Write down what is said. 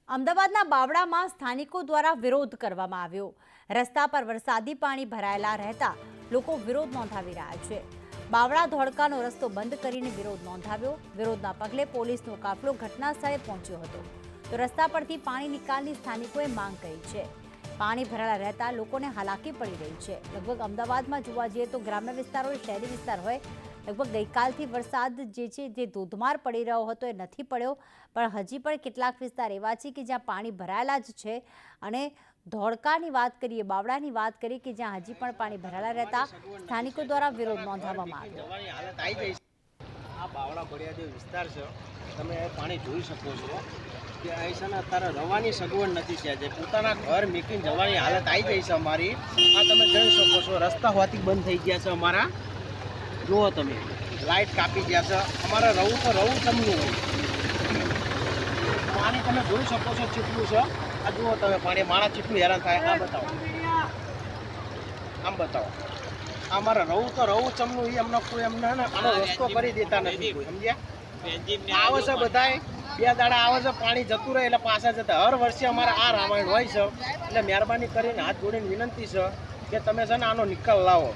અમદાવાદના બાવળામાં સ્થાનિકો દ્વારા વિરોધ કરવામાં આવ્યો। રસ્તા પર વરસાદી પાણી ભરાયેલા રહેતા લોકો વિરોધ નોંધાવી રહ્યા છે। બાવળા ધોળકાનો રસ્તો બંધ કરીને વિરોધ નોંધાવ્યો। વિરોધના પગલે પોલીસનો કાફલો ઘટના સ્થળે પહોંચ્યો હતો તો રસ્તા પરથી પાણી નિકાલની સ્થાનિકોએ માંગ કરી છે। પાણી ભરાયેલા રહેતા લોકોને હાલાકી પડી રહી છે। લગભગ અમદાવાદમાં જોવા જઈએ તો ગ્રામ્ય વિસ્તાર હોય શહેરી વિસ્તાર હોય લગભગ ગઈકાલથી વરસાદ જે ધોધમાર પડી રહ્યો હતો એ નથી પડ્યો, પણ હજી પણ કેટલાક વિસ્તાર એવા છે કે જ્યાં પાણી ભરાયેલા જ છે। અને ધોળકાની વાત કરીએ, બાવળાની વાત કરીએ કે જ્યાં હજી પણ પાણી ભરાયેલા રહેતા સ્થાનિકો દ્વારા વિરોધ નોંધાવવામાં આવ્યો। આ બાવળા બળિયાદેવ વિસ્તાર છે, તમે પાણી જોઈ શકો છો કે અહીં છે ને અત્યારે રવાની સગવડ નથી છે, જે પોતાના ઘર મેકીને જવાની હાલત આવી ગઈ છે અમારી। આ તમે જોઈ શકો છો રસ્તા હોવાથી બંધ થઈ ગયા છે અમારા। જુઓ તમે લાઇટ કાપી ગયા છે, અમારે રહું તો રહું ચમનું હોય। પાણી તમે જોઈ શકો છો ચીટલું છે, આ જુઓ તમે પાણી માણસ ચીટલું હેરાન થાય। આ બતાવો, આમ બતાવો, અમારે રહું તો રહું ચમનું એ અમને કોઈ એમને આનો રસ્તો કરી દેતા નથી કોઈ, સમજ્યા? આવે છે બધાય 2 દાડા આવે છે, પાણી જતું રહે એટલે પાછા જતા। હર વર્ષે અમારે આ રામાયણ હોય છે, એટલે મહેરબાની કરીને હાથ જોડીને વિનંતી છે કે તમે છે ને આનો નિકાલ લાવો।